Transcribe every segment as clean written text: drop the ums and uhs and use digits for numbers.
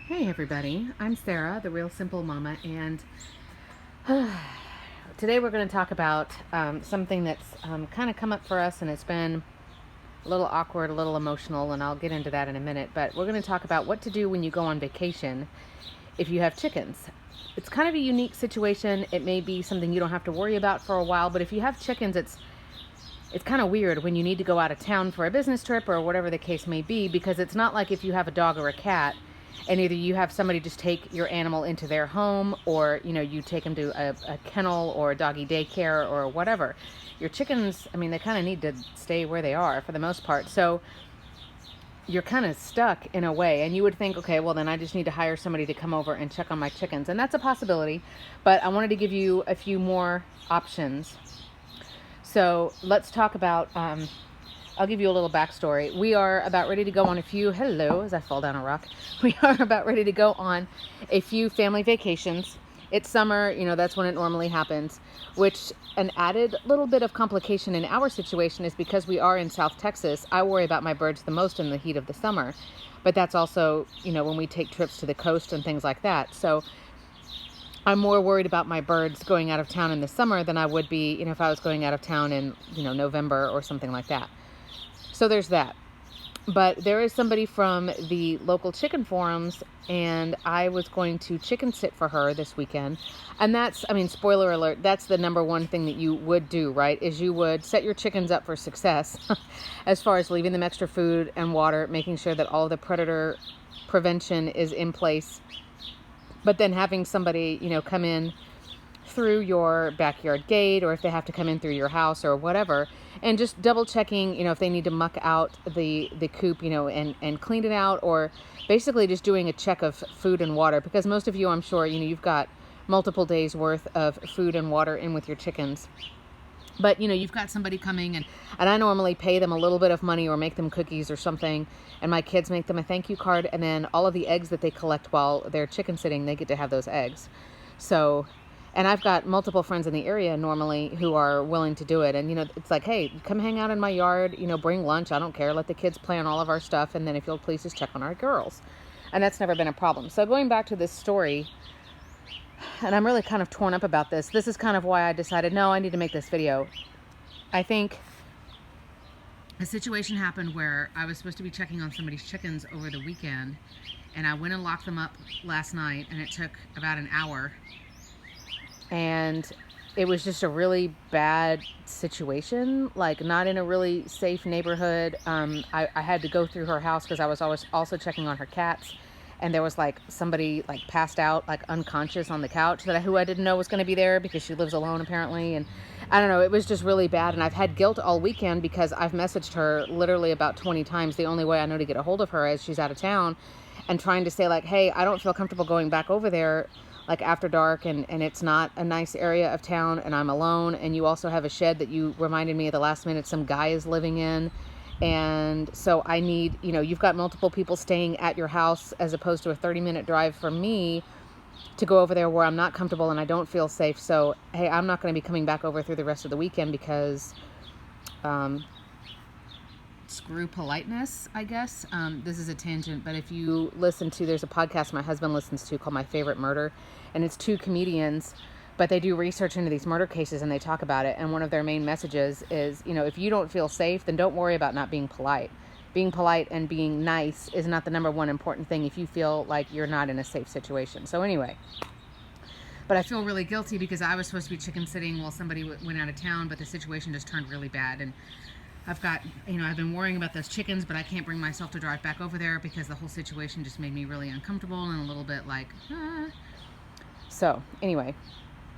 Hey everybody, I'm Sarah, the Real Simple Mama, and today we're going to talk about something that's kind of come up for us, and it's been a little awkward, a little emotional, and I'll get into that in a minute. But we're going to talk about what to do when you go on vacation if you have chickens. It's kind of a unique situation. It may be something you don't have to worry about for a while, but if you have chickens, it's kind of weird when you need to go out of town for a business trip or whatever the case may be, because it's not like if you have a dog or a cat and either you have somebody just take your animal into their home, or you take them to a kennel or a doggy daycare or whatever. Your chickens, they kind of need to stay where they are for the most part. So you're kind of stuck in a way, and you would think, okay, well then I just need to hire somebody to come over and check on my chickens, and that's a possibility. But I wanted to give you a few more options. So let's talk about, I'll give you a little backstory. We are about ready to go on as I fall down a rock. We are about ready to go on a few family vacations. It's summer, that's when it normally happens, which an added little bit of complication in our situation is because we are in South Texas. I worry about my birds the most in the heat of the summer, but that's also, when we take trips to the coast and things like that. So I'm more worried about my birds going out of town in the summer than I would be, if I was going out of town in, November or something like that. So there's that. But there is somebody from the local chicken forums, and I was going to chicken sit for her this weekend. And that's, spoiler alert, that's the number one thing that you would do, right? Is you would set your chickens up for success as far as leaving them extra food and water, making sure that all the predator prevention is in place. But then having somebody, come in through your backyard gate, or if they have to come in through your house or whatever, and just double checking, if they need to muck out the coop, and clean it out, or basically just doing a check of food and water, because most of you, I'm sure, you've got multiple days worth of food and water in with your chickens. But, you've got somebody coming, and I normally pay them a little bit of money or make them cookies or something, and my kids make them a thank you card, and then all of the eggs that they collect while they're chicken sitting, they get to have those eggs. So, and I've got multiple friends in the area normally who are willing to do it. And, it's like, hey, come hang out in my yard, bring lunch. I don't care. Let the kids play on all of our stuff. And then if you'll please just check on our girls. And that's never been a problem. So going back to this story, and I'm really kind of torn up about this. This is kind of why I decided, no, I need to make this video. I think a situation happened where I was supposed to be checking on somebody's chickens over the weekend, and I went and locked them up last night, and it took about an hour, and it was just a really bad situation, like not in a really safe neighborhood. I had to go through her house because I was always also checking on her cats, and there was like somebody like passed out, like unconscious on the couch who I didn't know was going to be there because she lives alone apparently. And I don't know, it was just really bad. And I've had guilt all weekend because I've messaged her literally about 20 times. The only way I know to get a hold of her is she's out of town, and trying to say like, hey, I don't feel comfortable going back over there like after dark, and it's not a nice area of town, and I'm alone, and you also have a shed that you reminded me at the last minute some guy is living in. And so I need, you've got multiple people staying at your house as opposed to a 30-minute drive from me to go over there where I'm not comfortable and I don't feel safe. So, hey, I'm not going to be coming back over through the rest of the weekend because, screw politeness, I guess. This is a tangent, but if you listen to, there's a podcast my husband listens to called My Favorite Murder, and it's two comedians, but they do research into these murder cases and they talk about it. And one of their main messages is, if you don't feel safe, then don't worry about not being polite. Being polite and being nice is not the number one important thing if you feel like you're not in a safe situation. So anyway, but I feel really guilty because I was supposed to be chicken sitting while somebody went out of town, but the situation just turned really bad. And I've got, I've been worrying about those chickens, but I can't bring myself to drive back over there because the whole situation just made me really uncomfortable and a little bit like, So anyway,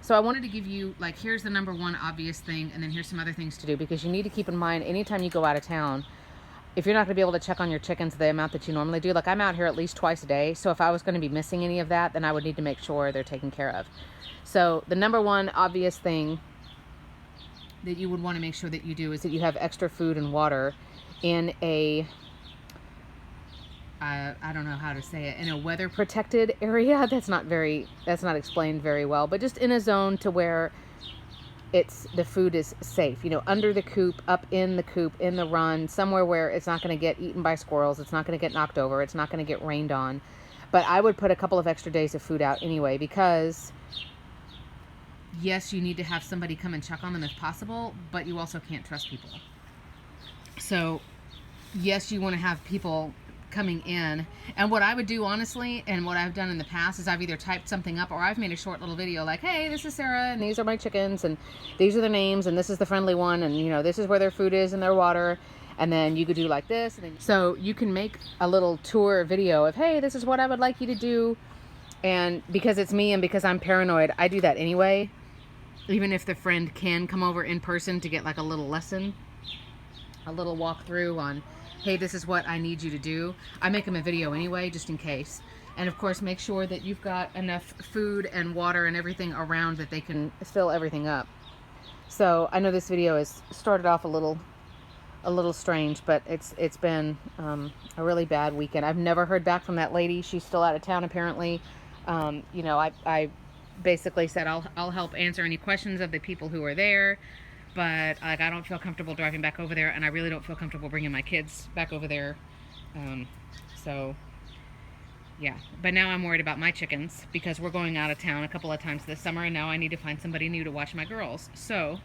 so I wanted to give you, like, here's the number one obvious thing, and then here's some other things to do, because you need to keep in mind anytime you go out of town, if you're not going to be able to check on your chickens the amount that you normally do, like I'm out here at least twice a day, so if I was going to be missing any of that, then I would need to make sure they're taken care of. So the number one obvious thing that you would want to make sure that you do is that you have extra food and water in a, I don't know how to say it, in a weather protected area. That's not explained very well, but just in a zone to where the food is safe, under the coop, up in the coop, in the run, somewhere where it's not going to get eaten by squirrels. It's not going to get knocked over. It's not going to get rained on. But I would put a couple of extra days of food out anyway, because yes, you need to have somebody come and check on them if possible, but you also can't trust people. So yes, you want to have people coming in. And what I would do, honestly, and what I've done in the past, is I've either typed something up or I've made a short little video like, hey, this is Sarah and these are my chickens and these are their names and this is the friendly one and, you know, this is where their food is and their water. And then you could do like this. And then, so you can make a little tour video of, hey, this is what I would like you to do. And because it's me and because I'm paranoid, I do that anyway. Even if the friend can come over in person to get like a little lesson, a little walkthrough on, hey, this is what I need you to do. I make them a video anyway, just in case. And of course, make sure that you've got enough food and water and everything around that they can fill everything up. So I know this video has started off a little strange, but it's been a really bad weekend. I've never heard back from that lady. She's still out of town apparently. You know, I basically said I'll help answer any questions of the people who are there. But like, I don't feel comfortable driving back over there, and I really don't feel comfortable bringing my kids back over there. So, yeah. But now I'm worried about my chickens because we're going out of town a couple of times this summer, and now I need to find somebody new to watch my girls. So,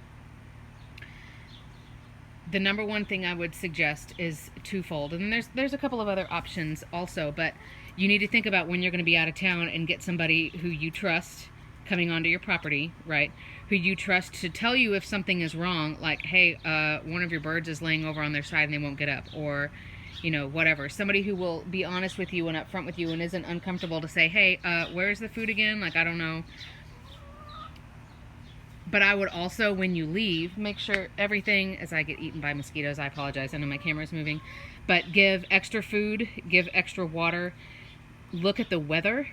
the number one thing I would suggest is twofold. And there's a couple of other options also, but you need to think about when you're going to be out of town and get somebody who you trust coming onto your property, right? Who you trust to tell you if something is wrong, like, hey, one of your birds is laying over on their side and they won't get up, or, you know, whatever. Somebody who will be honest with you and upfront with you and isn't uncomfortable to say, hey, where's the food again? Like, I don't know. But I would also, when you leave, make sure everything, as I get eaten by mosquitoes, I apologize, I know my camera's moving, but give extra food, give extra water, look at the weather.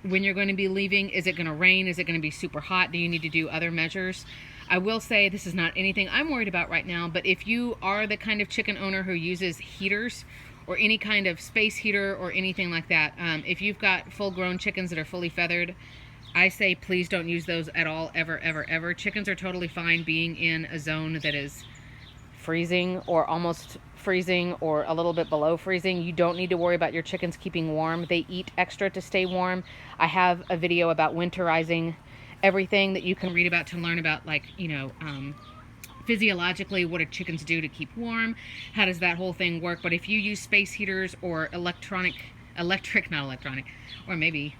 When you're going to be leaving, is it going to rain? Is it going to be super hot? Do you need to do other measures? I will say this is not anything I'm worried about right now, but if you are the kind of chicken owner who uses heaters or any kind of space heater or anything like that, if you've got full-grown chickens that are fully feathered, I say please don't use those at all, ever, ever, ever. Chickens are totally fine being in a zone that is freezing or almost freezing or a little bit below freezing. You don't need to worry about your chickens keeping warm. They eat extra to stay warm. I have a video about winterizing everything that you can read about to learn about, like, you know, physiologically what do chickens do to keep warm, how does that whole thing work. But if you use space heaters or electric, not electronic, or maybe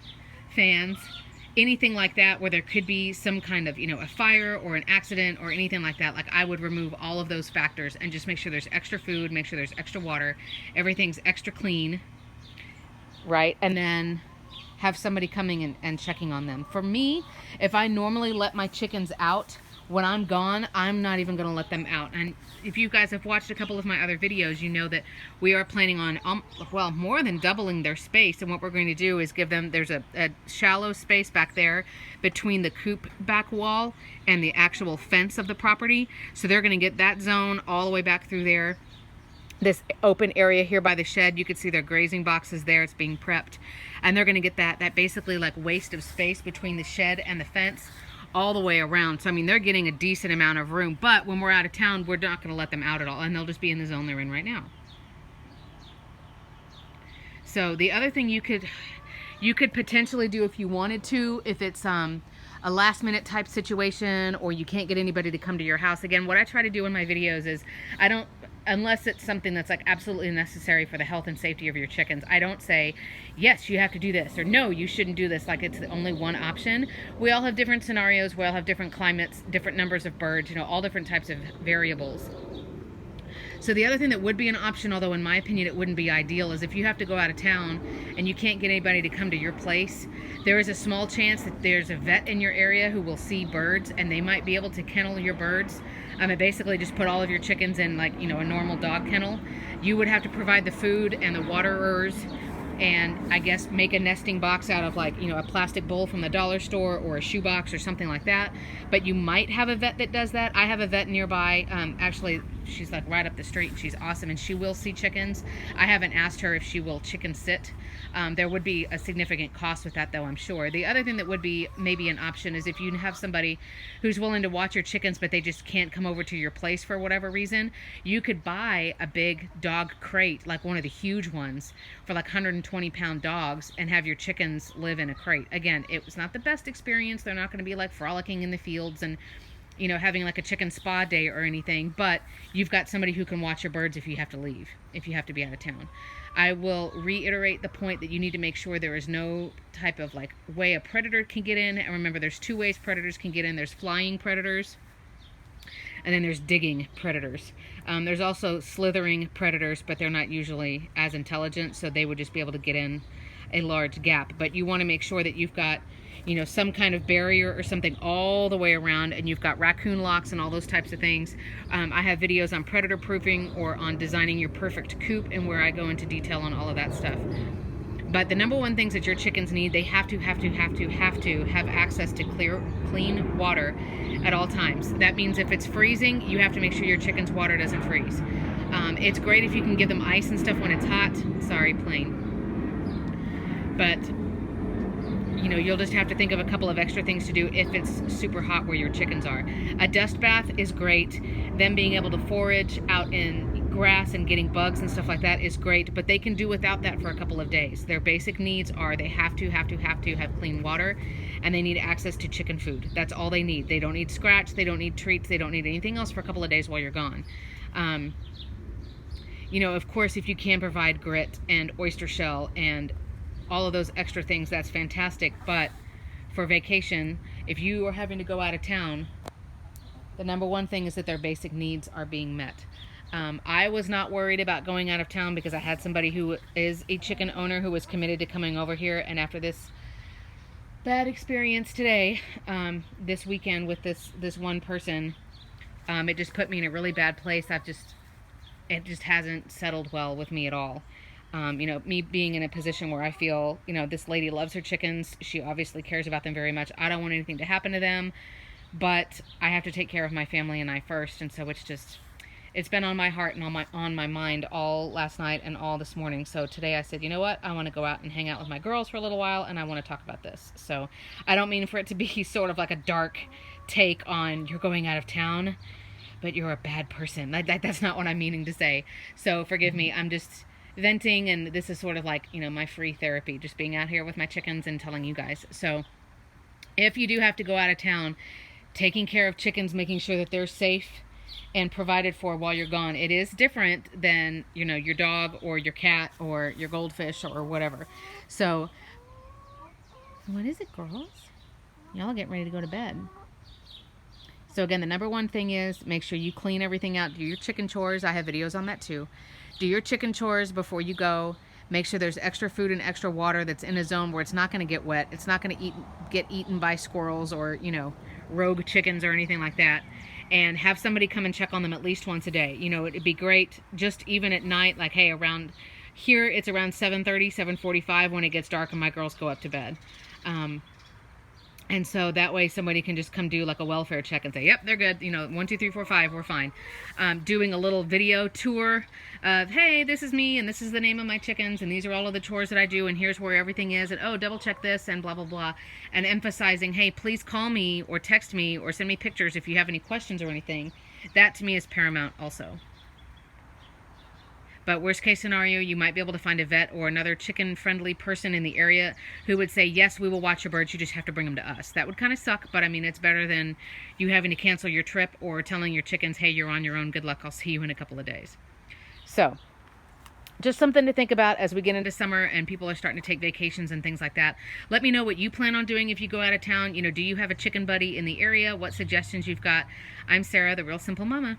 fans, anything like that where there could be some kind of, you know, a fire or an accident or anything like that, like, I would remove all of those factors and just make sure there's extra food, make sure there's extra water, everything's extra clean, right? And then have somebody coming and checking on them. For me, if I normally let my chickens out, when I'm gone, I'm not even going to let them out. And if you guys have watched a couple of my other videos, you know that we are planning on, well, more than doubling their space. And what we're going to do is give them, there's a shallow space back there between the coop back wall and the actual fence of the property. So they're going to get that zone all the way back through there. This open area here by the shed, you can see their grazing boxes there. It's being prepped. And they're going to get that basically like waste of space between the shed and the fence all the way around. So, I mean, they're getting a decent amount of room, but when we're out of town, we're not going to let them out at all, and they'll just be in the zone they're in right now. So the other thing you could potentially do if you wanted to, if it's a last minute type situation or you can't get anybody to come to your house. Again, what I try to do in my videos is I don't, unless it's something that's like absolutely necessary for the health and safety of your chickens, I don't say, yes, you have to do this, or no, you shouldn't do this, like it's the only one option. We all have different scenarios, we all have different climates, different numbers of birds, you know, all different types of variables. So the other thing that would be an option, although in my opinion it wouldn't be ideal, is if you have to go out of town and you can't get anybody to come to your place, there is a small chance that there's a vet in your area who will see birds and they might be able to kennel your birds. And basically just put all of your chickens in, like, you know, a normal dog kennel. You would have to provide the food and the waterers and I guess make a nesting box out of, like, you know, a plastic bowl from the dollar store or a shoebox or something like that. But you might have a vet that does that. I have a vet nearby. Actually, She's like right up the street. She's awesome, and she will see chickens. I haven't asked her if she will chicken sit. There would be a significant cost with that, though, I'm sure. The other thing that would be maybe an option is if you have somebody who's willing to watch your chickens, but they just can't come over to your place for whatever reason, you could buy a big dog crate, like one of the huge ones, for like 120-pound dogs, and have your chickens live in a crate. Again, it was not the best experience. They're not going to be like frolicking in the fields and, you know, having like a chicken spa day or anything, but you've got somebody who can watch your birds if you have to leave, if you have to be out of town. I will reiterate the point that you need to make sure there is no type of like way a predator can get in. And remember, there's two ways predators can get in. There's flying predators, and then there's digging predators. There's also slithering predators, but they're not usually as intelligent, so they would just be able to get in a large gap. But you want to make sure that you've got, you know, some kind of barrier or something all the way around, and you've got raccoon locks and all those types of things. I have videos on predator proofing or on designing your perfect coop, and where I go into detail on all of that stuff. But the number one things that your chickens need, they have to have access to clean water at all times. That means if it's freezing, you have to make sure your chicken's water doesn't freeze. It's great if you can give them ice and stuff when it's hot. Sorry, plane. But you know, you'll just have to think of a couple of extra things to do if it's super hot where your chickens are. A dust bath is great. Them being able to forage out in grass and getting bugs and stuff like that is great, but they can do without that for a couple of days. Their basic needs are they have to have clean water, and they need access to chicken food. That's all they need. They don't need scratch, they don't need treats, they don't need anything else for a couple of days while you're gone. You know, of course, if you can provide grit and oyster shell and all of those extra things, that's fantastic. But for vacation, if you are having to go out of town, the number one thing is that their basic needs are being met. I was not worried about going out of town because I had somebody who is a chicken owner who was committed to coming over here, and after this bad experience today, this weekend with this one person, it just put me in a really bad place. It just hasn't settled well with me at all. You know, me being in a position where I feel, you know, this lady loves her chickens. She obviously cares about them very much. I don't want anything to happen to them, but I have to take care of my family and I first. And so it's been on my heart and on my mind all last night and all this morning. So today I said, you know what? I want to go out and hang out with my girls for a little while, and I want to talk about this. So I don't mean for it to be sort of like a dark take on you're going out of town, but you're a bad person. That's not what I'm meaning to say. So forgive me. I'm just venting, and this is sort of like, you know, my free therapy, just being out here with my chickens and telling you guys. So if you do have to go out of town, taking care of chickens, making sure that they're safe and provided for while you're gone, it is different than, you know, your dog or your cat or your goldfish or whatever. So what is it, girls? Y'all are getting ready to go to bed. So again, the number one thing is make sure you clean everything out. Do your chicken chores. I have videos on that too. Do your chicken chores before you go. Make sure there's extra food and extra water that's in a zone where it's not going to get wet. It's not going to get eaten by squirrels or, you know, rogue chickens or anything like that. And have somebody come and check on them at least once a day. You know, it'd be great just even at night, like, hey, around here it's around 7:30, 7:45 when it gets dark and my girls go up to bed. And so that way somebody can just come do like a welfare check and say, yep, they're good. You know, 1, 2, 3, 4, 5, we're fine. Doing a little video tour of, hey, this is me and this is the name of my chickens and these are all of the chores that I do and here's where everything is and, oh, double check this and blah, blah, blah. And emphasizing, hey, please call me or text me or send me pictures if you have any questions or anything. That to me is paramount also. But worst case scenario, you might be able to find a vet or another chicken-friendly person in the area who would say, yes, we will watch your birds, you just have to bring them to us. That would kind of suck, but I mean, it's better than you having to cancel your trip or telling your chickens, hey, you're on your own, good luck, I'll see you in a couple of days. So, just something to think about as we get into summer and people are starting to take vacations and things like that. Let me know what you plan on doing if you go out of town. You know, do you have a chicken buddy in the area? What suggestions you've got? I'm Sarah, the Real Simple Mama.